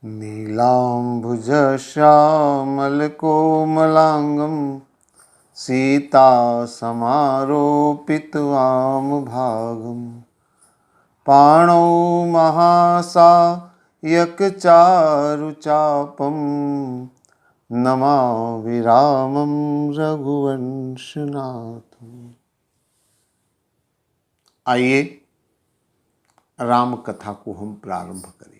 नीलाम्बुजश्यामलकोमलाङ्गं सीतासमारोपितवामभागं पाणौ महासायकचारुचापं नमामि रामं रघुवंशनाथम्। आइए राम कथा को हम प्रारंभ करें।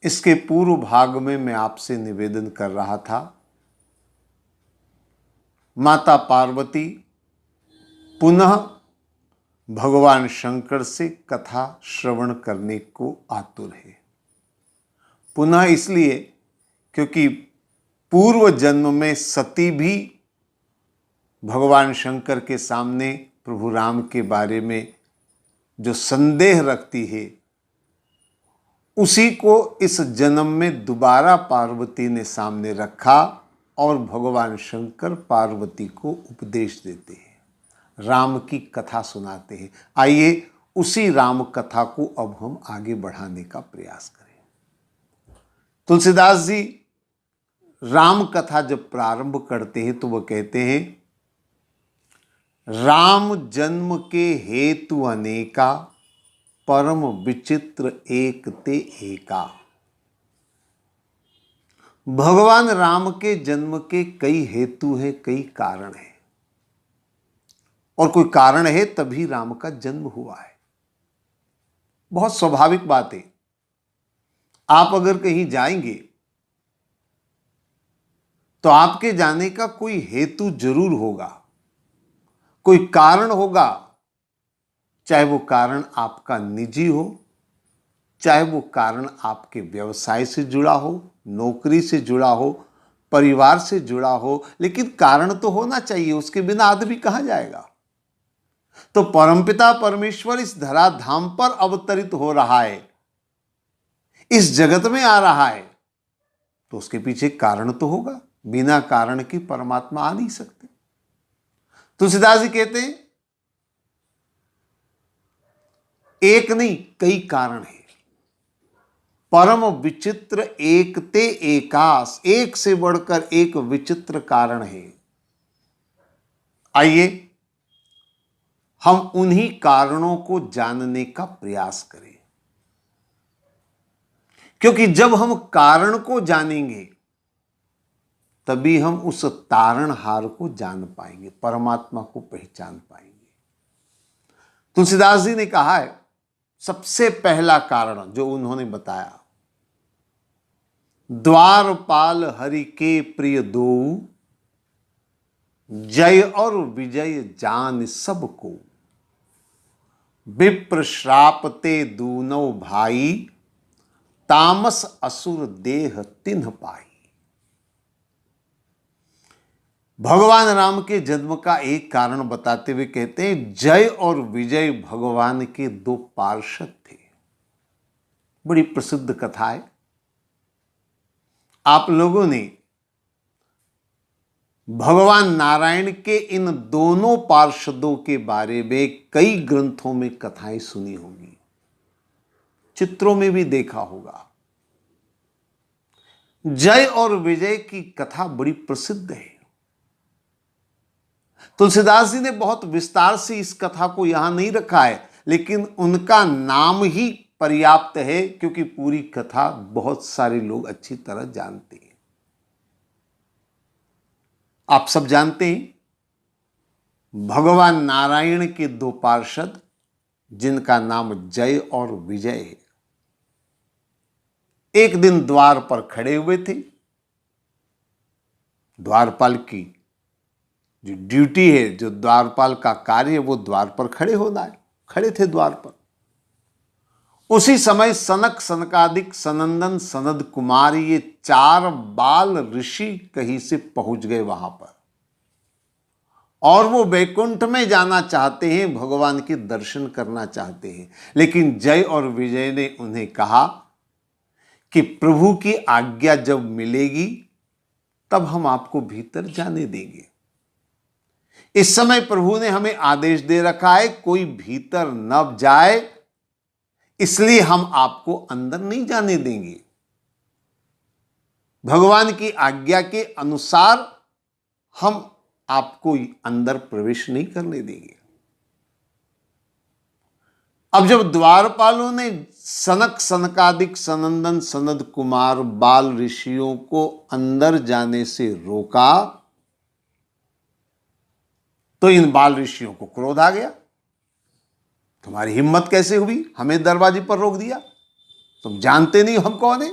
इसके पूर्व भाग में मैं आपसे निवेदन कर रहा था, माता पार्वती पुनः भगवान शंकर से कथा श्रवण करने को आतुर है। पुनः इसलिए क्योंकि पूर्व जन्म में सती भी भगवान शंकर के सामने प्रभु राम के बारे में जो संदेह रखती है, उसी को इस जन्म में दोबारा पार्वती ने सामने रखा और भगवान शंकर पार्वती को उपदेश देते हैं, राम की कथा सुनाते हैं। आइए उसी राम कथा को अब हम आगे बढ़ाने का प्रयास करें। तुलसीदास जी राम कथा जब प्रारंभ करते हैं तो वह कहते हैं, राम जन्म के हेतु अनेका, परम विचित्र एक ते एका। भगवान राम के जन्म के कई हेतु हैं, कई कारण हैं, और कोई कारण है तभी राम का जन्म हुआ है। बहुत स्वाभाविक बात है। आप अगर कहीं जाएंगे तो आपके जाने का कोई हेतु जरूर होगा, कोई कारण होगा, चाहे वो कारण आपका निजी हो, चाहे वो कारण आपके व्यवसाय से जुड़ा हो, नौकरी से जुड़ा हो, परिवार से जुड़ा हो, लेकिन कारण तो होना चाहिए, उसके बिना आदमी कहां जाएगा। तो परमपिता परमेश्वर इस धराधाम पर अवतरित हो रहा है, इस जगत में आ रहा है, तो उसके पीछे कारण तो होगा। बिना कारण के परमात्मा आ नहीं सकते। तुलसीदास जी कहते हैं, एक नहीं कई कारण है, परम विचित्र एक ते एकास, एक से बढ़कर एक विचित्र कारण है। आइए हम उन्हीं कारणों को जानने का प्रयास करें, क्योंकि जब हम कारण को जानेंगे तभी हम उस तारणहार को जान पाएंगे, परमात्मा को पहचान पाएंगे। तुलसीदास जी ने कहा है, सबसे पहला कारण जो उन्होंने बताया, द्वारपाल हरि के प्रिय दो, जय और विजय जान सबको, विप्र श्रापते दूनो भाई, तामस असुर देह तिन्ह पाई। भगवान राम के जन्म का एक कारण बताते हुए कहते हैं, जय और विजय भगवान के दो पार्षद थे। बड़ी प्रसिद्ध कथा है। आप लोगों ने भगवान नारायण के इन दोनों पार्षदों के बारे में कई ग्रंथों में कथाएं सुनी होंगी, चित्रों में भी देखा होगा। जय और विजय की कथा बड़ी प्रसिद्ध है। तुलसीदास जी ने बहुत विस्तार से इस कथा को यहां नहीं रखा है, लेकिन उनका नाम ही पर्याप्त है, क्योंकि पूरी कथा बहुत सारे लोग अच्छी तरह जानते हैं। आप सब जानते हैं भगवान नारायण के दो पार्षद, जिनका नाम जय और विजय है, एक दिन द्वार पर खड़े हुए थे। द्वारपाल की जो ड्यूटी है, जो द्वारपाल का कार्य है, वो द्वार पर खड़े होना है। खड़े थे द्वार पर। उसी समय सनक सनकादिक सनंदन सनद कुमार, ये चार बाल ऋषि कहीं से पहुंच गए वहां पर, और वो वैकुंठ में जाना चाहते हैं, भगवान के दर्शन करना चाहते हैं। लेकिन जय और विजय ने उन्हें कहा कि प्रभु की आज्ञा जब मिलेगी तब हम आपको भीतर जाने देंगे। इस समय प्रभु ने हमें आदेश दे रखा है, कोई भीतर न जाए, इसलिए हम आपको अंदर नहीं जाने देंगे। भगवान की आज्ञा के अनुसार हम आपको अंदर प्रवेश नहीं करने देंगे। अब जब द्वारपालों ने सनक सनकादिक सनंदन सनद कुमार बाल ऋषियों को अंदर जाने से रोका तो इन बाल ऋषियों को क्रोध आ गया। तुम्हारी हिम्मत कैसे हुई, हमें दरवाजे पर रोक दिया, तुम जानते नहीं हम कौन है।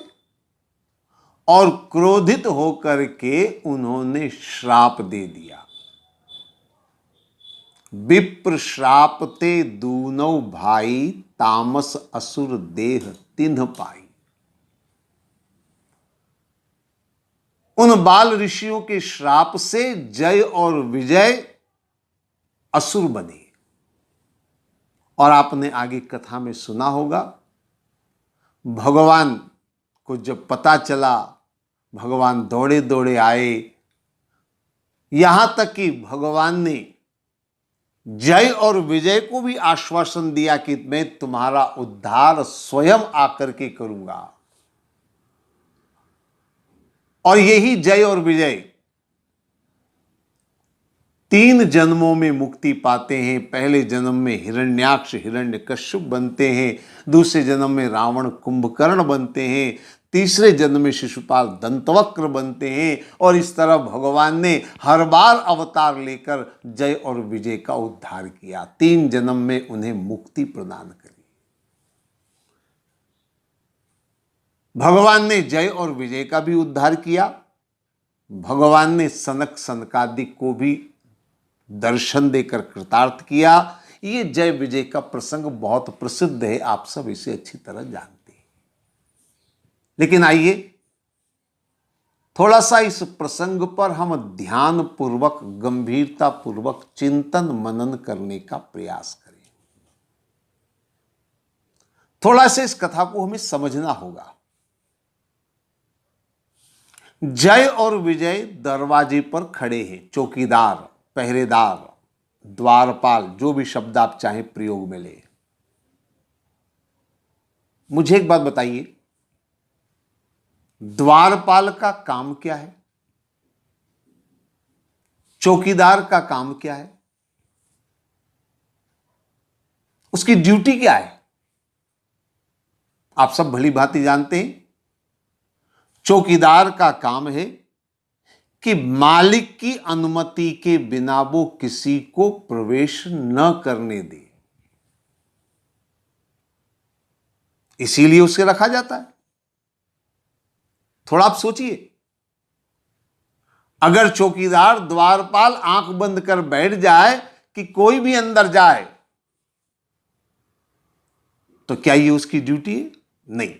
और क्रोधित होकर के उन्होंने श्राप दे दिया। विप्र श्रापते दूनौ भाई तामस असुर देह तिन्ह पाई। उन बाल ऋषियों के श्राप से जय और विजय असुर बने। और आपने आगे कथा में सुना होगा, भगवान को जब पता चला, भगवान दौड़े दौड़े आए, यहां तक कि भगवान ने जय और विजय को भी आश्वासन दिया कि मैं तुम्हारा उद्धार स्वयं आकर के करूंगा। और यही जय और विजय 3 जन्मों में मुक्ति पाते हैं। पहले जन्म में हिरण्याक्ष हिरण्यकश्यप बनते हैं, दूसरे जन्म में रावण कुंभकर्ण बनते हैं, तीसरे जन्म में शिशुपाल दंतवक्र बनते हैं। और इस तरह भगवान ने हर बार अवतार लेकर जय और विजय का उद्धार किया। 3 जन्म में उन्हें मुक्ति प्रदान करी। भगवान ने जय और विजय का भी उद्धार किया। भगवान ने सनक सनकादिक को भी दर्शन देकर कृतार्थ किया। ये जय विजय का प्रसंग बहुत प्रसिद्ध है, आप सब इसे अच्छी तरह जानते हैं। लेकिन आइए थोड़ा सा इस प्रसंग पर हम ध्यान पूर्वक गंभीरता पूर्वक चिंतन मनन करने का प्रयास करें। थोड़ा सा इस कथा को हमें समझना होगा। जय और विजय दरवाजे पर खड़े हैं, चौकीदार, पहरेदार, द्वारपाल, जो भी शब्द आप चाहें प्रयोग में ले। मुझे एक बात बताइए, द्वारपाल का काम क्या है? चौकीदार का काम क्या है? उसकी ड्यूटी क्या है? आप सब भली भांति जानते हैं। चौकीदार का काम है कि मालिक की अनुमति के बिना वो किसी को प्रवेश न करने दे, इसीलिए उसे रखा जाता है। थोड़ा आप सोचिए, अगर चौकीदार द्वारपाल आंख बंद कर बैठ जाए कि कोई भी अंदर जाए, तो क्या ये उसकी ड्यूटी है? नहीं।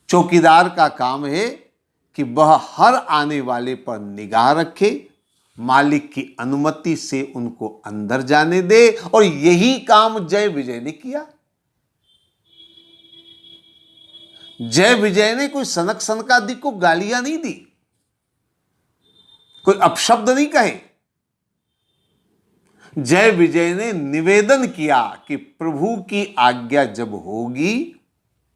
चौकीदार का काम है कि वह हर आने वाले पर निगाह रखे, मालिक की अनुमति से उनको अंदर जाने दे। और यही काम जय विजय ने किया। जय विजय ने कोई सनक सनकादिक को गालियां नहीं दी, कोई अपशब्द नहीं कहे। जय विजय ने निवेदन किया कि प्रभु की आज्ञा जब होगी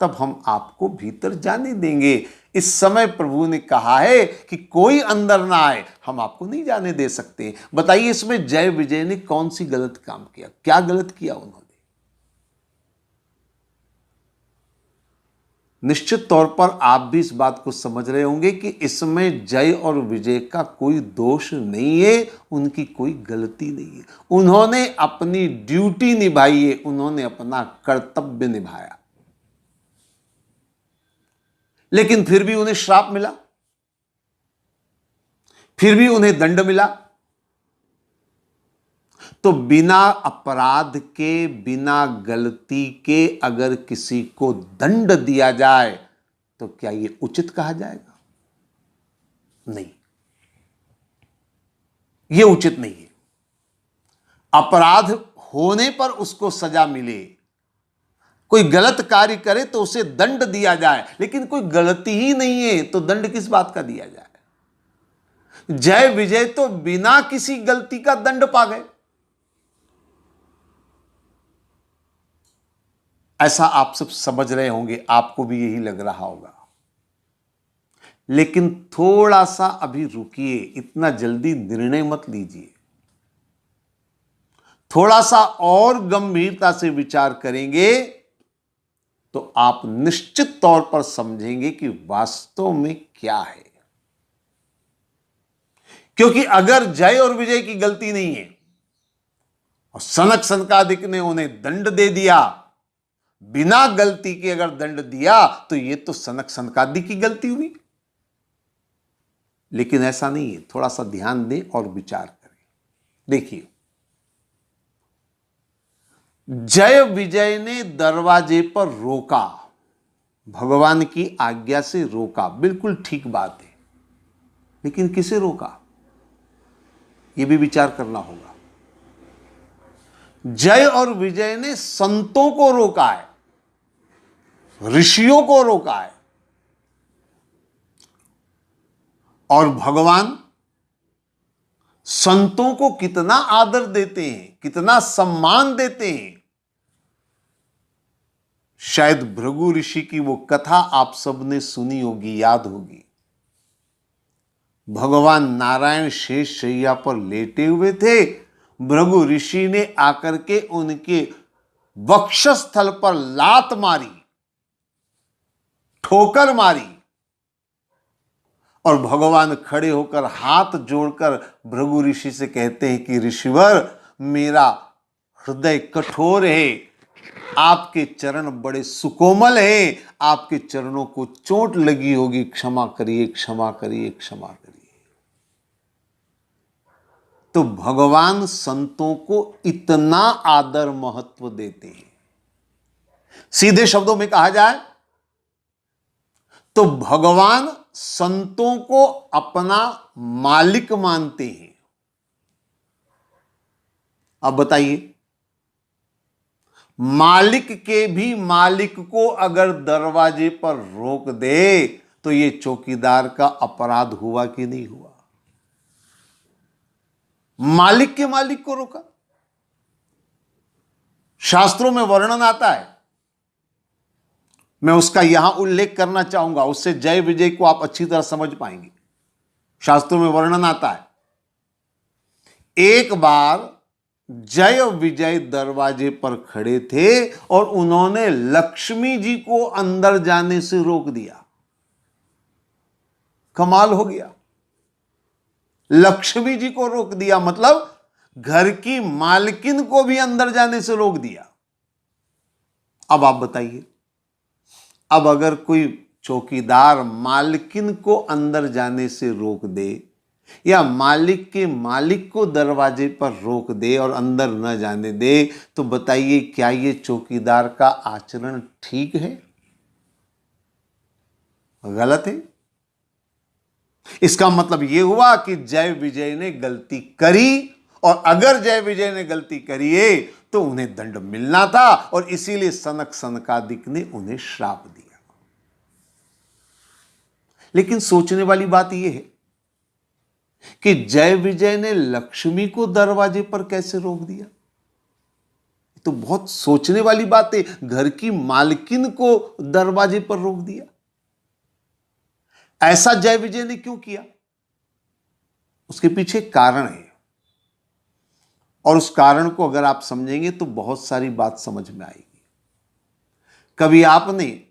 तब हम आपको भीतर जाने देंगे। इस समय प्रभु ने कहा है कि कोई अंदर ना आए, हम आपको नहीं जाने दे सकते। बताइए इसमें जय विजय ने कौन सी गलत काम किया? क्या गलत किया उन्होंने? निश्चित तौर पर आप भी इस बात को समझ रहे होंगे कि इसमें जय और विजय का कोई दोष नहीं है, उनकी कोई गलती नहीं है। उन्होंने अपनी ड्यूटी निभाई है, उन्होंने अपना कर्तव्य निभाया। लेकिन फिर भी उन्हें श्राप मिला, फिर भी उन्हें दंड मिला। तो बिना अपराध के, बिना गलती के अगर किसी को दंड दिया जाए तो क्या यह उचित कहा जाएगा? नहीं, यह उचित नहीं है। अपराध होने पर उसको सजा मिले, कोई गलत कार्य करे तो उसे दंड दिया जाए, लेकिन कोई गलती ही नहीं है तो दंड किस बात का दिया जाए? जय विजय तो बिना किसी गलती का दंड पा गए। ऐसा आप सब समझ रहे होंगे, आपको भी यही लग रहा होगा। लेकिन थोड़ा सा अभी रुकिए, इतना जल्दी निर्णय मत लीजिए। थोड़ा सा और गंभीरता से विचार करेंगे तो आप निश्चित तौर पर समझेंगे कि वास्तव में क्या है। क्योंकि अगर जय और विजय की गलती नहीं है और सनक सनकादिक ने उन्हें दंड दे दिया, बिना गलती के अगर दंड दिया, तो यह तो सनक सनकादिक की गलती हुई। लेकिन ऐसा नहीं है, थोड़ा सा ध्यान दें और विचार करें। देखिए, जय विजय ने दरवाजे पर रोका, भगवान की आज्ञा से रोका, बिल्कुल ठीक बात है। लेकिन किसे रोका, यह भी विचार करना होगा। जय और विजय ने संतों को रोका है, ऋषियों को रोका है। और भगवान संतों को कितना आदर देते हैं, कितना सम्मान देते हैं। शायद भृगु ऋषि की वो कथा आप सबने सुनी होगी, याद होगी। भगवान नारायण शेष शैया पर लेटे हुए थे, भृगु ऋषि ने आकर के उनके वक्षस्थल पर लात मारी, ठोकर मारी, और भगवान खड़े होकर हाथ जोड़कर भृगु ऋषि से कहते हैं कि ऋषिवर, मेरा हृदय कठोर है, आपके चरण बड़े सुकोमल हैं, आपके चरणों को चोट लगी होगी, क्षमा करिए, क्षमा करिए, क्षमा करिए। तो भगवान संतों को इतना आदर महत्व देते हैं। सीधे शब्दों में कहा जाए तो भगवान संतों को अपना मालिक मानते हैं। अब बताइए, मालिक के भी मालिक को अगर दरवाजे पर रोक दे तो यह चौकीदार का अपराध हुआ कि नहीं हुआ? मालिक के मालिक को रोका। शास्त्रों में वर्णन आता है, मैं उसका यहां उल्लेख करना चाहूंगा, उससे जय विजय को आप अच्छी तरह समझ पाएंगे। शास्त्रों में वर्णन आता है, एक बार जय विजय दरवाजे पर खड़े थे और उन्होंने लक्ष्मी जी को अंदर जाने से रोक दिया। कमाल हो गया, लक्ष्मी जी को रोक दिया, मतलब घर की मालकिन को भी अंदर जाने से रोक दिया। अब आप बताइए, अब अगर कोई चौकीदार मालकिन को अंदर जाने से रोक दे या मालिक के मालिक को दरवाजे पर रोक दे और अंदर न जाने दे, तो बताइए क्या ये चौकीदार का आचरण ठीक है? गलत है। इसका मतलब यह हुआ कि जय विजय ने गलती करी, और अगर जय विजय ने गलती करी है तो उन्हें दंड मिलना था, और इसीलिए सनक सनकादिक ने उन्हें श्राप दिया। लेकिन सोचने वाली बात यह है कि जय विजय ने लक्ष्मी को दरवाजे पर कैसे रोक दिया? तो बहुत सोचने वाली बात है, घर की मालकिन को दरवाजे पर रोक दिया। ऐसा जय विजय ने क्यों किया? उसके पीछे कारण है, और उस कारण को अगर आप समझेंगे तो बहुत सारी बात समझ में आएगी। कभी आपने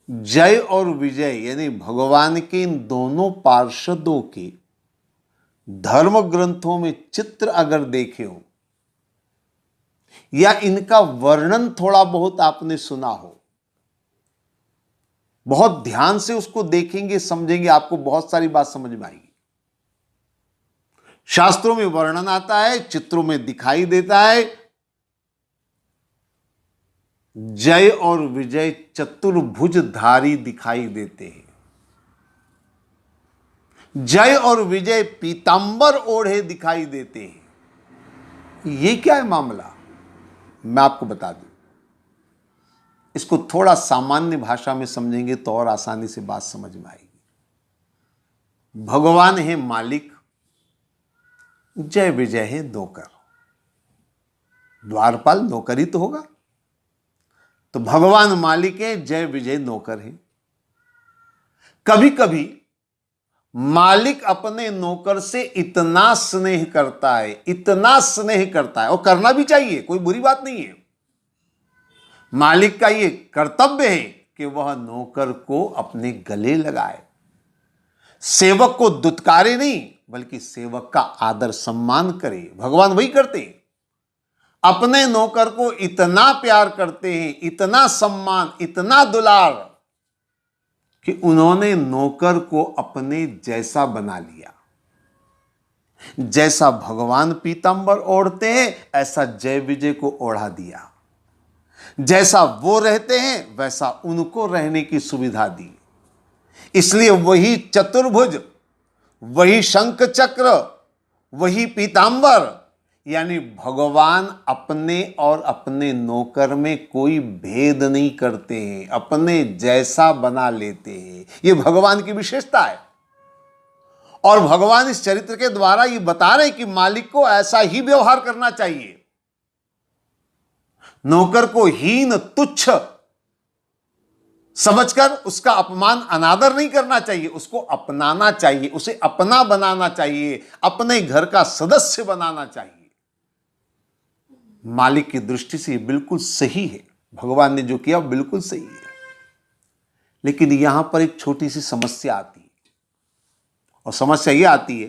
जय और विजय यानी भगवान के इन दोनों पार्षदों के धर्म ग्रंथों में चित्र अगर देखे हो, या इनका वर्णन थोड़ा बहुत आपने सुना हो, बहुत ध्यान से उसको देखेंगे, समझेंगे, आपको बहुत सारी बात समझ में आएगी। शास्त्रों में वर्णन आता है, चित्रों में दिखाई देता है, जय और विजय चतुर्भुजधारी दिखाई देते हैं। जय और विजय पीतांबर ओढ़े दिखाई देते हैं। ये क्या है मामला? मैं आपको बता दूं, इसको थोड़ा सामान्य भाषा में समझेंगे तो और आसानी से बात समझ में आएगी। भगवान है मालिक, जय विजय है नौकर। द्वारपाल नौकर ही तो होगा। तो भगवान मालिक है, जय विजय नौकर है। कभी कभी मालिक अपने नौकर से इतना स्नेह करता है, इतना स्नेह करता है, और करना भी चाहिए, कोई बुरी बात नहीं है। मालिक का यह कर्तव्य है कि वह नौकर को अपने गले लगाए, सेवक को दुत्कारे नहीं, बल्कि सेवक का आदर सम्मान करे। भगवान वही करते हैं, अपने नौकर को इतना प्यार करते हैं, इतना सम्मान, इतना दुलार, कि उन्होंने नौकर को अपने जैसा बना लिया। जैसा भगवान पीतांबर ओढ़ते हैं, ऐसा जय विजय को ओढ़ा दिया। जैसा वो रहते हैं, वैसा उनको रहने की सुविधा दी। इसलिए वही चतुर्भुज, वही शंख चक्र, वही पीतांबर, यानी भगवान अपने और अपने नौकर में कोई भेद नहीं करते हैं, अपने जैसा बना लेते हैं। यह भगवान की विशेषता है। और भगवान इस चरित्र के द्वारा यह बता रहे हैं कि मालिक को ऐसा ही व्यवहार करना चाहिए। नौकर को हीन, तुच्छ समझकर उसका अपमान, अनादर नहीं करना चाहिए, उसको अपनाना चाहिए, उसे अपना बनाना चाहिए, अपने घर का सदस्य बनाना चाहिए। मालिक की दृष्टि से बिल्कुल सही है, भगवान ने जो किया बिल्कुल सही है। लेकिन यहां पर एक छोटी सी समस्या आती है, और समस्या यह आती है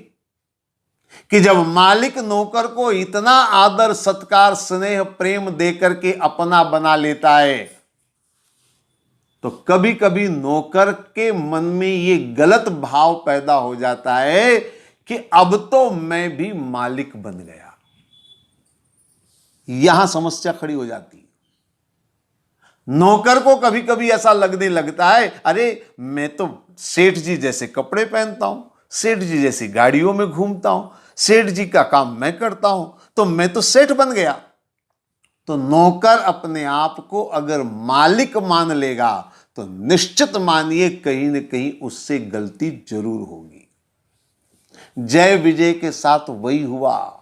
कि जब मालिक नौकर को इतना आदर, सत्कार, स्नेह, प्रेम देकर के अपना बना लेता है, तो कभी कभी नौकर के मन में यह गलत भाव पैदा हो जाता है कि अब तो मैं भी मालिक बन गया। यहां समस्या खड़ी हो जाती है। नौकर को कभी कभी ऐसा लगने लगता है, अरे मैं तो सेठ जी जैसे कपड़े पहनता हूं, सेठ जी जैसी गाड़ियों में घूमता हूं, सेठ जी का काम मैं करता हूं, तो मैं तो सेठ बन गया। तो नौकर अपने आप को अगर मालिक मान लेगा, तो निश्चित मानिए कहीं न कहीं उससे गलती जरूर होगी। जय विजय के साथ वही हुआ।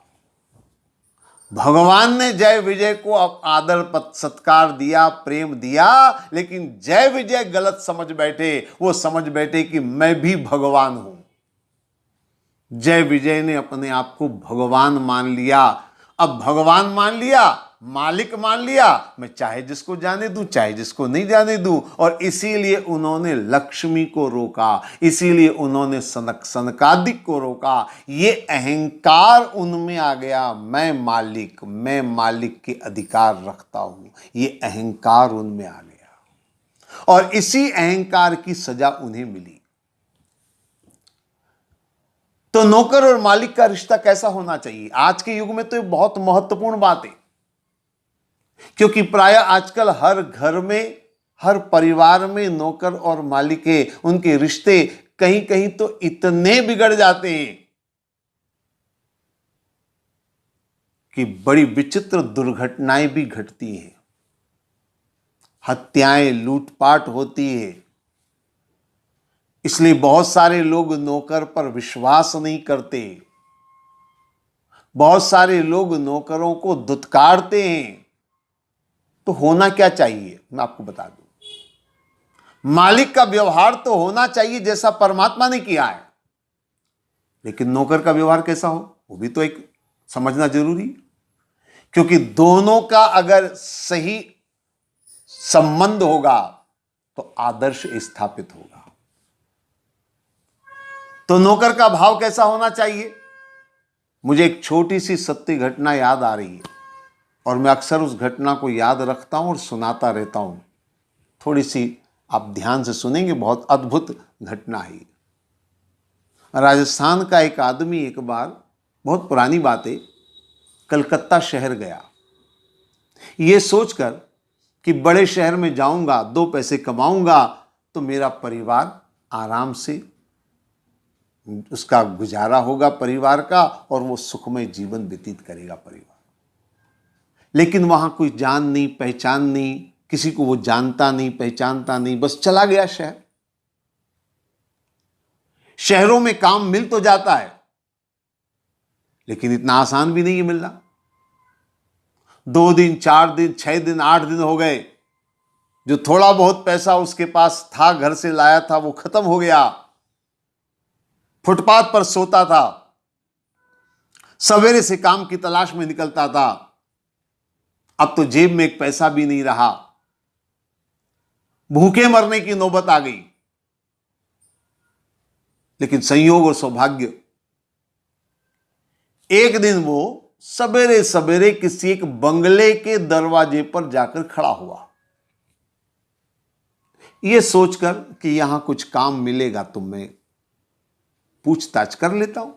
भगवान ने जय विजय को आदर सत्कार दिया, प्रेम दिया, लेकिन जय विजय गलत समझ बैठे। वो समझ बैठे कि मैं भी भगवान हूं। जय विजय ने अपने आप को भगवान मान लिया। अब भगवान मान लिया, मालिक मान लिया, मैं चाहे जिसको जाने दूं, चाहे जिसको नहीं जाने दूं। और इसीलिए उन्होंने लक्ष्मी को रोका, इसीलिए उन्होंने सनकादिक को रोका। ये अहंकार उनमें आ गया, मैं मालिक के अधिकार रखता हूं। ये अहंकार उनमें आ गया, और इसी अहंकार की सजा उन्हें मिली। तो नौकर और मालिक का रिश्ता कैसा होना चाहिए? आज के युग में तो ये बहुत महत्वपूर्ण बात है, क्योंकि प्राय आजकल हर घर में, हर परिवार में नौकर और मालिक के उनके रिश्ते कहीं कहीं तो इतने बिगड़ जाते हैं कि बड़ी विचित्र दुर्घटनाएं भी घटती हैं, हत्याएं, लूटपाट होती है। इसलिए बहुत सारे लोग नौकर पर विश्वास नहीं करते, बहुत सारे लोग नौकरों को धुतकारते हैं। तो होना क्या चाहिए, मैं आपको बता दूं। मालिक का व्यवहार तो होना चाहिए जैसा परमात्मा ने किया है, लेकिन नौकर का व्यवहार कैसा हो, वो भी तो एक समझना जरूरी है। क्योंकि दोनों का अगर सही संबंध होगा तो आदर्श स्थापित होगा। तो नौकर का भाव कैसा होना चाहिए? मुझे एक छोटी सी सत्य घटना याद आ रही है, और मैं अक्सर उस घटना को याद रखता हूं और सुनाता रहता हूं। थोड़ी सी आप ध्यान से सुनेंगे, बहुत अद्भुत घटना है। राजस्थान का एक आदमी एक बार, बहुत पुरानी बात है, कलकत्ता शहर गया, ये सोचकर कि बड़े शहर में जाऊंगा, 2 पैसे कमाऊंगा तो मेरा परिवार आराम से उसका गुजारा होगा, परिवार का, और वो सुखमय जीवन व्यतीत करेगा परिवार। लेकिन वहां कोई जान नहीं, पहचान नहीं, किसी को वो जानता नहीं, पहचानता नहीं, बस चला गया शहर। शहरों में काम मिल तो जाता है, लेकिन इतना आसान भी नहीं है मिलना। 2 दिन, 4 दिन, 6 दिन, 8 दिन हो गए, जो थोड़ा बहुत पैसा उसके पास था, घर से लाया था, वो खत्म हो गया। फुटपाथ पर सोता था, सवेरे से काम की तलाश में निकलता था। अब तो जेब में एक पैसा भी नहीं रहा, भूखे मरने की नौबत आ गई। लेकिन संयोग और सौभाग्य, एक दिन वो सवेरे सवेरे किसी एक बंगले के दरवाजे पर जाकर खड़ा हुआ, यह सोचकर कि यहां कुछ काम मिलेगा तो मैं पूछताछ कर लेता हूं।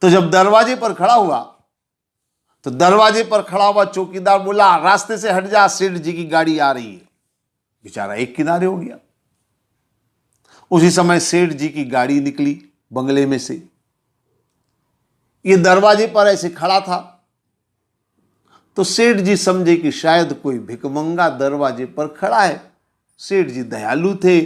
तो जब दरवाजे पर खड़ा हुआ तो दरवाजे पर खड़ा हुआ चौकीदार बोला, रास्ते से हट जा, सेठ जी की गाड़ी आ रही है। बेचारा एक किनारे हो गया। उसी समय सेठ जी की गाड़ी निकली बंगले में से। ये दरवाजे पर ऐसे खड़ा था तो सेठ जी समझे कि शायद कोई भिखमंगा दरवाजे पर खड़ा है। सेठ जी दयालु थे।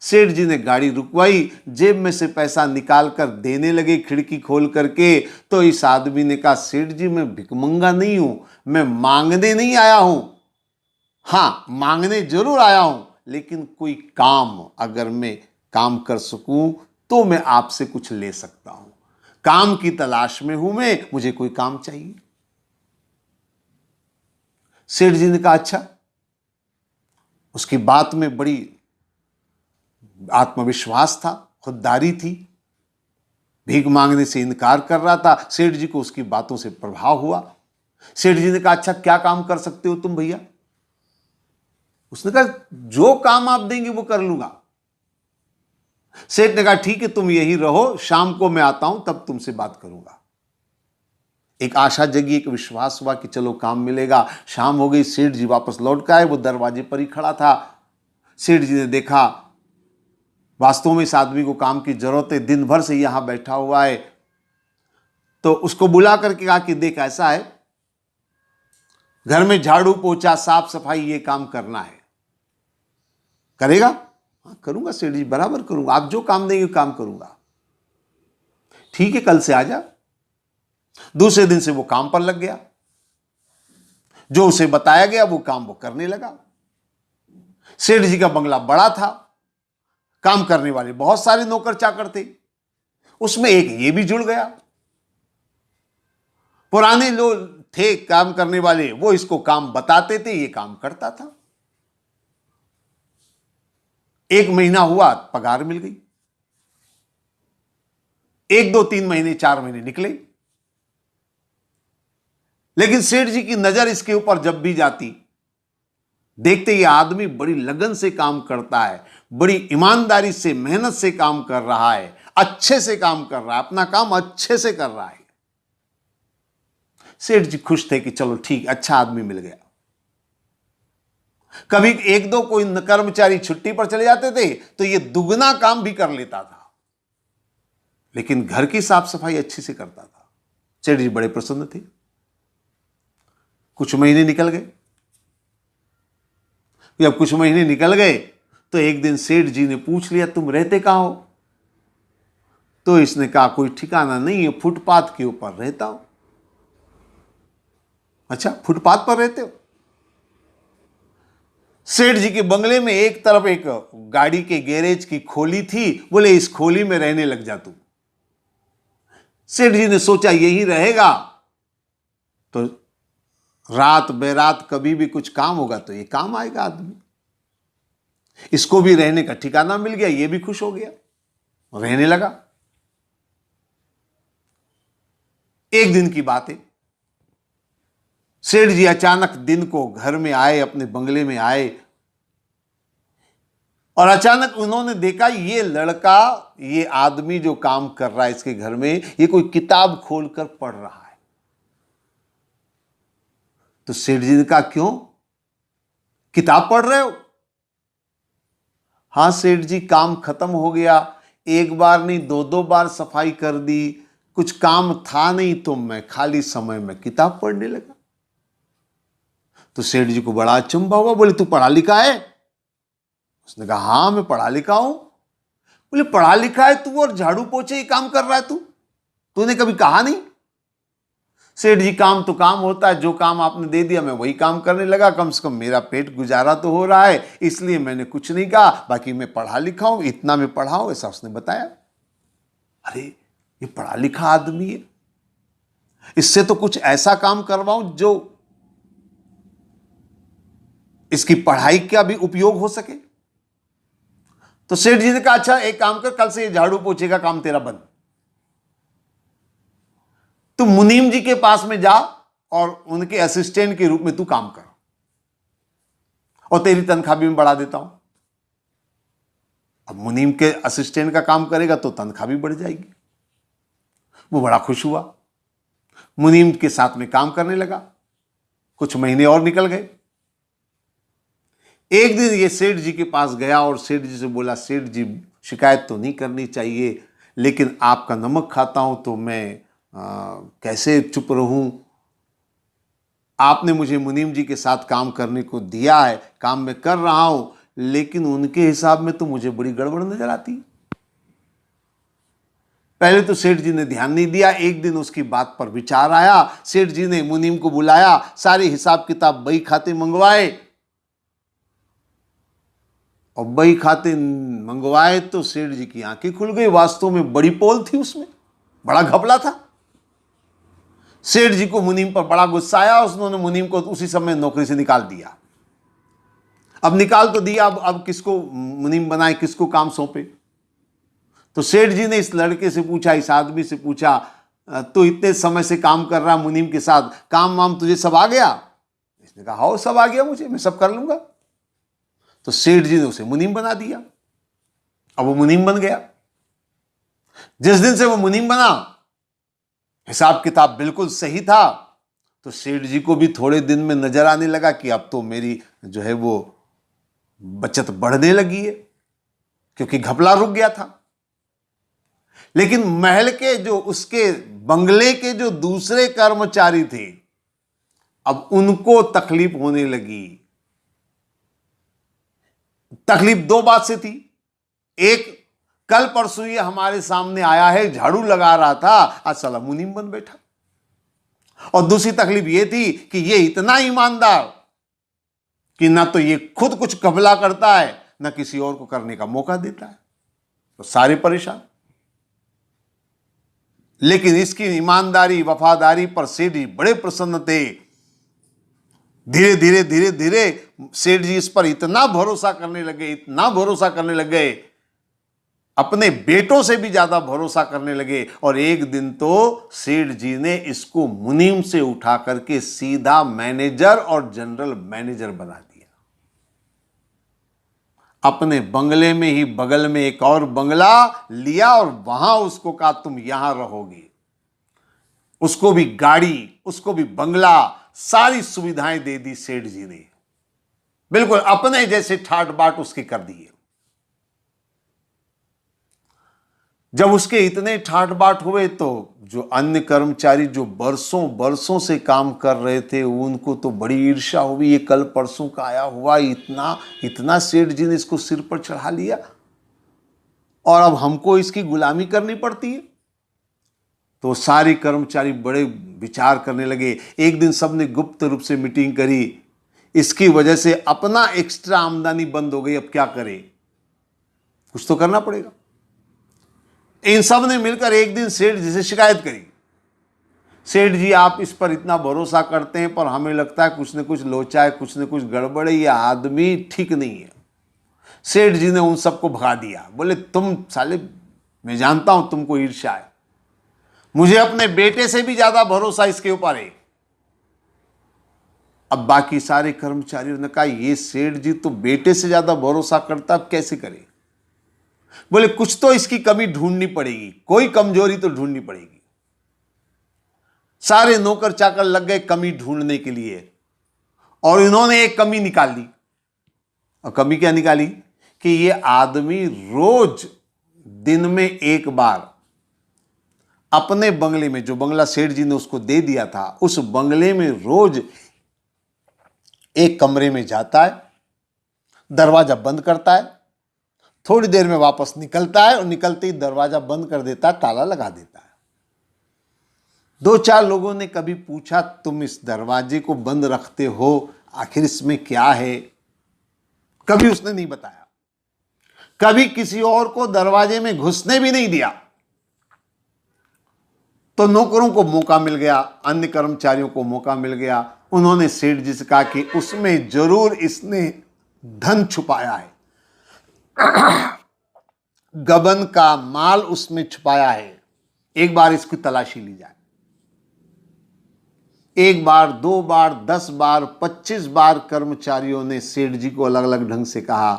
सेठ जी ने गाड़ी रुकवाई, जेब में से पैसा निकालकर देने लगे खिड़की खोल करके। तो इस आदमी ने कहा, सेठ जी मैं भिखमंगा नहीं हूं, मैं मांगने नहीं आया हूं। हां, मांगने जरूर आया हूं, लेकिन कोई काम अगर मैं काम कर सकूं तो मैं आपसे कुछ ले सकता हूं। काम की तलाश में हूं मैं, मुझे कोई काम चाहिए। सेठ जी ने कहा, अच्छा। उसकी बात में बड़ी आत्मविश्वास था, खुददारी थी, भीख मांगने से इनकार कर रहा था। सेठ जी को उसकी बातों से प्रभाव हुआ। सेठ जी ने कहा, अच्छा क्या काम कर सकते हो तुम भैया? उसने कहा, जो काम आप देंगे वो कर लूंगा। सेठ ने कहा, ठीक है तुम यही रहो, शाम को मैं आता हूं, तब तुमसे बात करूंगा। एक आशा जगी, एक विश्वास हुआ कि चलो काम मिलेगा। शाम हो गई, सेठ जी वापस लौट के आए। वो दरवाजे पर ही खड़ा था। सेठ जी ने देखा वास्तव में इस आदमी को काम की जरूरत है, दिन भर से यहां बैठा हुआ है। तो उसको बुला करके कहा कि देख, ऐसा है, घर में झाड़ू पोछा साफ सफाई ये काम करना है, करेगा? हाँ करूंगा सेठ जी, बराबर करूंगा, आप जो काम देंगे काम करूंगा। ठीक है, कल से आ जा। दूसरे दिन से वो काम पर लग गया। जो उसे बताया गया वो काम वो करने लगा। सेठ जी का बंगला बड़ा था, काम करने वाले बहुत सारे नौकर चाकर थे, उसमें एक ये भी जुड़ गया। पुराने लोग थे काम करने वाले, वो इसको काम बताते थे, ये काम करता था। एक महीना हुआ, पगार मिल गई। 1 2 3 महीने 4 महीने निकले, लेकिन सेठ जी की नजर इसके ऊपर जब भी जाती, देखते ये आदमी बड़ी लगन से काम करता है, बड़ी ईमानदारी से मेहनत से काम कर रहा है, अच्छे से काम कर रहा है, अपना काम अच्छे से कर रहा है। सेठ जी खुश थे कि चलो ठीक, अच्छा आदमी मिल गया। कभी 1 2 कोई कर्मचारी छुट्टी पर चले जाते थे तो ये दुगना काम भी कर लेता था, लेकिन घर की साफ सफाई अच्छी से करता था। सेठ जी बड़े प्रसन्न थे। कुछ महीने निकल गए। जब कुछ महीने निकल गए तो एक दिन सेठ जी ने पूछ लिया, तुम रहते कहां हो? तो इसने कहा, कोई ठिकाना नहीं है, फुटपाथ के ऊपर रहता हूं। अच्छा, फुटपाथ पर रहते हो? सेठ जी के बंगले में एक तरफ एक गाड़ी के गैरेज की खोली थी, बोले इस खोली में रहने लग जा तू। सेठ जी ने सोचा यही रहेगा तो रात बेरात कभी भी कुछ काम होगा तो ये काम आएगा आदमी। इसको भी रहने का ठिकाना मिल गया, ये भी खुश हो गया, रहने लगा। एक दिन की बात है, सेठ जी अचानक दिन को घर में आए, अपने बंगले में आए, और अचानक उन्होंने देखा ये लड़का, ये आदमी जो काम कर रहा है इसके घर में, ये कोई किताब खोलकर पढ़ रहा है। तो सेठ जी ने कहा, क्यों, किताब पढ़ रहे हो? हां सेठ जी, काम खत्म हो गया, 1 बार नहीं 2 2 बार सफाई कर दी, कुछ काम था नहीं तो मैं खाली समय में किताब पढ़ने लगा। तो सेठ जी को बड़ा अचंभा हुआ, बोले तू पढ़ा लिखा है? उसने कहा, हां मैं पढ़ा लिखा हूं। बोले पढ़ा लिखा है तू और झाड़ू पोछे ही काम कर रहा है तूने कभी कहा नहीं? सेठ जी काम तो काम होता है, जो काम आपने दे दिया मैं वही काम करने लगा, कम से कम मेरा पेट गुजारा तो हो रहा है, इसलिए मैंने कुछ नहीं कहा, बाकी मैं पढ़ा लिखा हूं, इतना मैं पढ़ा हूं, ऐसा उसने बताया। अरे ये पढ़ा लिखा आदमी है, इससे तो कुछ ऐसा काम करवाऊं जो इसकी पढ़ाई का भी उपयोग हो सके। तो सेठ जी ने कहा अच्छा एक काम कर, कल से ये झाड़ू पोछे का काम तेरा बंद, तू मुनीम जी के पास में जा और उनके असिस्टेंट के रूप में तू काम कर, और तेरी तनख्वाह भी मैं बढ़ा देता हूं। अब मुनीम के असिस्टेंट का काम करेगा तो तनख्वाह भी बढ़ जाएगी। वो बड़ा खुश हुआ, मुनीम के साथ में काम करने लगा। कुछ महीने और निकल गए। एक दिन ये सेठ जी के पास गया और सेठ जी से बोला, सेठ जी शिकायत तो नहीं करनी चाहिए, लेकिन आपका नमक खाता हूं तो मैं कैसे चुप रहूं। आपने मुझे मुनीम जी के साथ काम करने को दिया है, काम मैं कर रहा हूं, लेकिन उनके हिसाब में तो मुझे बड़ी गड़बड़ नजर आती। पहले तो सेठ जी ने ध्यान नहीं दिया। एक दिन उसकी बात पर विचार आया, सेठ जी ने मुनीम को बुलाया, सारे हिसाब किताब बही खाते मंगवाए, और बही खाते मंगवाए तो सेठ जी की आंखें खुल गई। वास्तव में बड़ी पोल थी उसमें, बड़ा घपला था। सेठ जी को मुनीम पर बड़ा गुस्सा आया, उसने मुनीम को उसी समय नौकरी से निकाल दिया। अब निकाल तो दिया, अब किसको मुनीम बनाए, किसको काम सौंपे। तो सेठ जी ने इस लड़के से पूछा, इस आदमी से पूछा, तो इतने समय से काम कर रहा मुनीम के साथ, काम वाम तुझे सब आ गया? इसने कहा हाँ सब आ गया मुझे, मैं सब कर लूंगा। तो सेठ जी ने उसे मुनीम बना दिया। अब वो मुनीम बन गया। जिस दिन से वो मुनीम बना, हिसाब किताब बिल्कुल सही था। तो सेठ जी को भी थोड़े दिन में नजर आने लगा कि अब तो मेरी जो है वो बचत बढ़ने लगी है, क्योंकि घपला रुक गया था। लेकिन महल के जो उसके बंगले के जो दूसरे कर्मचारी थे, अब उनको तकलीफ होने लगी। तकलीफ दो बात से थी। एक, कल परसों ये हमारे सामने आया है, झाड़ू लगा रहा था, आज साला मुनीम बन बैठा। और दूसरी तकलीफ ये थी कि ये इतना ईमानदार कि ना तो ये खुद कुछ घपला करता है, ना किसी और को करने का मौका देता है। तो सारे परेशान। लेकिन इसकी ईमानदारी वफादारी पर सेठ जी बड़े प्रसन्न थे। धीरे धीरे धीरे धीरे सेठ जी इस पर इतना भरोसा करने लगे, इतना भरोसा करने लगे, अपने बेटों से भी ज्यादा भरोसा करने लगे। और एक दिन तो सेठ जी ने इसको मुनीम से उठा करके सीधा मैनेजर और जनरल मैनेजर बना दिया। अपने बंगले में ही बगल में एक और बंगला लिया और वहां उसको कहा तुम यहां रहोगे। उसको भी गाड़ी, उसको भी बंगला, सारी सुविधाएं दे दी सेठ जी ने। बिल्कुल अपने जैसे ठाट बाट उसके कर दिए। जब उसके इतने ठाट बाट हुए तो जो अन्य कर्मचारी जो बरसों बरसों से काम कर रहे थे, उनको तो बड़ी ईर्ष्या हुई। ये कल परसों का आया हुआ, इतना इतना सेठ जी ने इसको सिर पर चढ़ा लिया और अब हमको इसकी गुलामी करनी पड़ती है। तो सारे कर्मचारी बड़े विचार करने लगे। एक दिन सबने गुप्त रूप से मीटिंग करी। इसकी वजह से अपना एक्स्ट्रा आमदनी बंद हो गई, अब क्या करें, कुछ तो करना पड़ेगा। इन सब ने मिलकर एक दिन सेठ जी से शिकायत करी, सेठ जी आप इस पर इतना भरोसा करते हैं, पर हमें लगता है कुछ न कुछ लोचा है, कुछ न कुछ गड़बड़ है, यह आदमी ठीक नहीं है। सेठ जी ने उन सबको भगा दिया। बोले तुम साले, मैं जानता हूं तुमको ईर्ष्या है, मुझे अपने बेटे से भी ज्यादा भरोसा इसके ऊपर है। अब बाकी सारे कर्मचारियों ने कहा ये सेठ जी तो बेटे से ज्यादा भरोसा करता, अब कैसे करे। बोले कुछ तो इसकी कमी ढूंढनी पड़ेगी, कोई कमजोरी तो ढूंढनी पड़ेगी। सारे नौकर चाकर लग गए कमी ढूंढने के लिए, और इन्होंने एक कमी निकाल ली। और कमी क्या निकाली कि ये आदमी रोज दिन में एक बार अपने बंगले में, जो बंगला सेठ जी ने उसको दे दिया था, उस बंगले में रोज एक कमरे में जाता है, दरवाजा बंद करता है, थोड़ी देर में वापस निकलता है और निकलते ही दरवाजा बंद कर देता है, ताला लगा देता है। दो चार लोगों ने कभी पूछा, तुम इस दरवाजे को बंद रखते हो, आखिर इसमें क्या है? कभी उसने नहीं बताया, कभी किसी और को दरवाजे में घुसने भी नहीं दिया। तो नौकरों को मौका मिल गया, अन्य कर्मचारियों को मौका मिल गया। उन्होंने सेठ जी से कहा कि उसमें जरूर इसने धन छुपाया है, गबन का माल उसमें छुपाया है, एक बार इसकी तलाशी ली जाए। एक बार, दो बार, 10 बार, 25 बार कर्मचारियों ने सेठ जी को अलग अलग ढंग से कहा।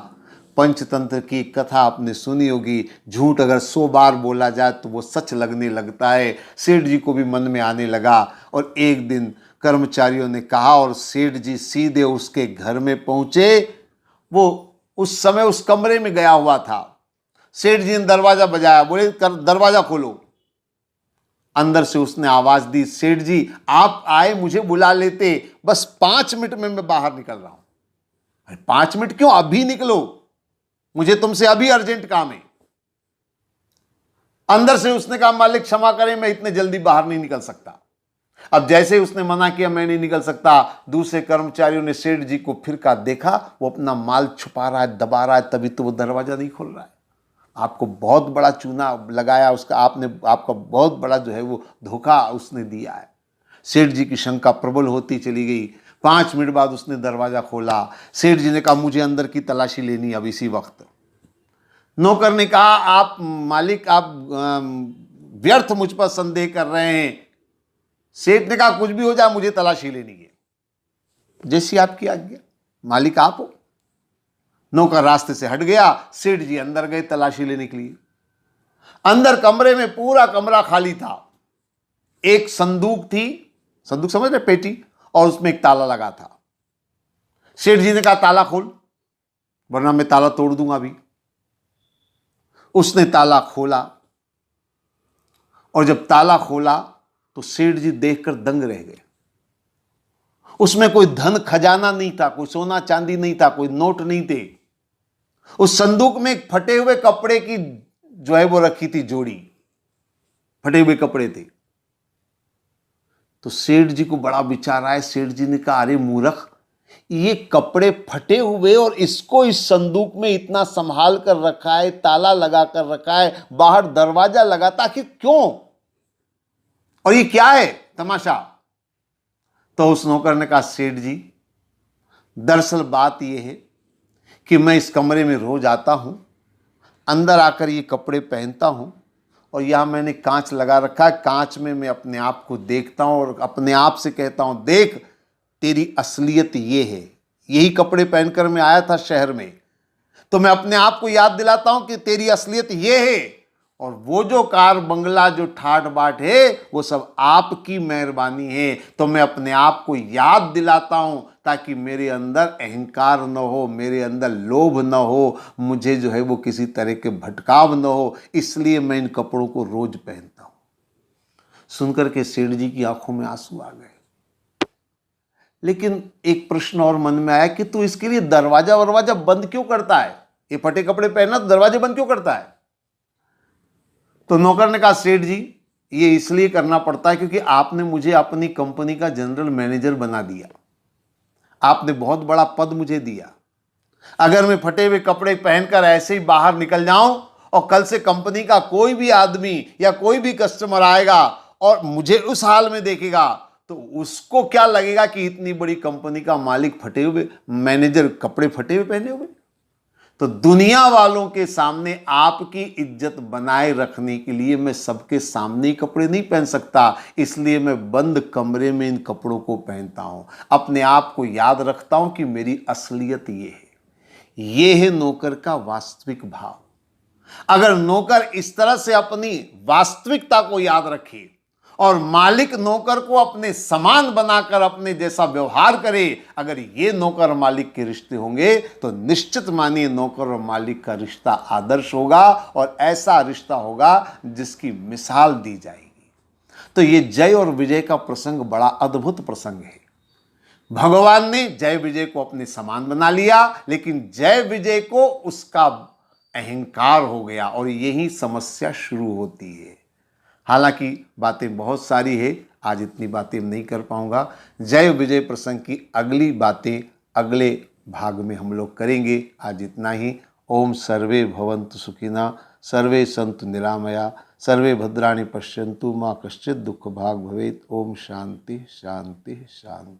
पंचतंत्र की कथा आपने सुनी होगी, झूठ अगर 100 बार बोला जाए तो वो सच लगने लगता है। सेठ जी को भी मन में आने लगा और एक दिन कर्मचारियों ने कहा और सेठ जी सीधे उसके घर में पहुंचे। वो उस समय उस कमरे में गया हुआ था। सेठ जी ने दरवाजा बजाया, बोले दरवाजा खोलो। अंदर से उसने आवाज दी, सेठ जी आप आए, मुझे बुला लेते, बस 5 मिनट में मैं बाहर निकल रहा हूं। अरे 5 मिनट क्यों, अभी निकलो, मुझे तुमसे अभी अर्जेंट काम है। अंदर से उसने कहा, मालिक क्षमा करें, मैं इतने जल्दी बाहर नहीं निकल सकता। अब जैसे ही उसने मना किया मैं नहीं निकल सकता, दूसरे कर्मचारियों ने सेठ जी को फिर का देखा, वो अपना माल छुपा रहा है, दबा रहा है, तभी तो वो दरवाजा नहीं खोल रहा है। आपको बहुत बड़ा चूना लगाया उसका, आपका बहुत बड़ा जो है वो धोखा उसने दिया है। सेठ जी की शंका प्रबल होती चली गई। 5 मिनट बाद उसने दरवाजा खोला। सेठ जी ने कहा, मुझे अंदर की तलाशी लेनी अब इसी वक्त। नौकर ने कहा, आप मालिक, आप व्यर्थ मुझ पर संदेह कर रहे हैं। सेठ ने कहा, कुछ भी हो जाए, मुझे तलाशी लेनी है। जैसी आपकी आज्ञा, मालिक आप हो। नौकर रास्ते से हट गया। सेठ जी अंदर गए तलाशी लेने के लिए। अंदर कमरे में पूरा कमरा खाली था। एक संदूक थी, संदूक समझ रहे, पेटी, और उसमें एक ताला लगा था। सेठ जी ने कहा, ताला खोल, वरना मैं ताला तोड़ दूंगा अभी। उसने ताला खोला और जब ताला खोला तो सेठ जी देखकर दंग रह गए। उसमें कोई धन खजाना नहीं था, कोई सोना चांदी नहीं था, कोई नोट नहीं थे। उस संदूक में एक फटे हुए कपड़े की जो है वो रखी थी जोड़ी, फटे हुए कपड़े थे। तो सेठ जी को बड़ा विचार आया। सेठ जी ने कहा, अरे मूर्ख, ये कपड़े फटे हुए और इसको इस संदूक में इतना संभाल कर रखा है, ताला लगा कर रखा है, बाहर दरवाजा लगा था, आखिर क्यों? और ये क्या है तमाशा? तो उस नौकर ने कहा, सेठ जी दरअसल बात यह है कि मैं इस कमरे में रोज आता हूं, अंदर आकर ये कपड़े पहनता हूं और यहां मैंने कांच लगा रखा है। कांच में मैं अपने आप को देखता हूं और अपने आप से कहता हूं, देख तेरी असलियत ये है। यही कपड़े पहनकर मैं आया था शहर में, तो मैं अपने आप को याद दिलाता हूं कि तेरी असलियत ये है, और वो जो कार बंगला जो ठाट बाट है वो सब आपकी मेहरबानी है। तो मैं अपने आप को याद दिलाता हूं ताकि मेरे अंदर अहंकार न हो, मेरे अंदर लोभ न हो, मुझे जो है वो किसी तरह के भटकाव न हो, इसलिए मैं इन कपड़ों को रोज पहनता हूं। सुनकर के सेठ जी की आंखों में आंसू आ गए। लेकिन एक प्रश्न और मन में आया कि तू इसके लिए दरवाजा वरवाजा बंद क्यों करता है? ये फटे कपड़े पहनना तो दरवाजे बंद क्यों करता है? तो नौकर ने कहा, सेठ जी ये इसलिए करना पड़ता है क्योंकि आपने मुझे अपनी कंपनी का जनरल मैनेजर बना दिया, आपने बहुत बड़ा पद मुझे दिया। अगर मैं फटे हुए कपड़े पहनकर ऐसे ही बाहर निकल जाऊं और कल से कंपनी का कोई भी आदमी या कोई भी कस्टमर आएगा और मुझे उस हाल में देखेगा तो उसको क्या लगेगा कि इतनी बड़ी कंपनी का मालिक फटे हुए, मैनेजर कपड़े फटे हुए पहने हुए। तो दुनिया वालों के सामने आपकी इज्जत बनाए रखने के लिए मैं सबके सामने ही कपड़े नहीं पहन सकता, इसलिए मैं बंद कमरे में इन कपड़ों को पहनता हूं। अपने आप को याद रखता हूं कि मेरी असलियत ये है। ये है नौकर का वास्तविक भाव। अगर नौकर इस तरह से अपनी वास्तविकता को याद रखे और मालिक नौकर को अपने समान बनाकर अपने जैसा व्यवहार करे, अगर ये नौकर मालिक के रिश्ते होंगे तो निश्चित मानिए नौकर और मालिक का रिश्ता आदर्श होगा और ऐसा रिश्ता होगा जिसकी मिसाल दी जाएगी। तो ये जय और विजय का प्रसंग बड़ा अद्भुत प्रसंग है। भगवान ने जय विजय को अपने समान बना लिया, लेकिन जय विजय को उसका अहंकार हो गया और यही समस्या शुरू होती है। हालांकि बातें बहुत सारी है, आज इतनी बातें नहीं कर पाऊँगा। जय विजय प्रसंग की अगली बातें अगले भाग में हम लोग करेंगे। आज इतना ही। ओम सर्वे भवन्तु सुखिनः, सर्वे सन्तु निरामया, सर्वे भद्राणि पश्यन्तु, माँ कश्चित् दुःख भाग् भवेत्। ओम शांति शांति शांति।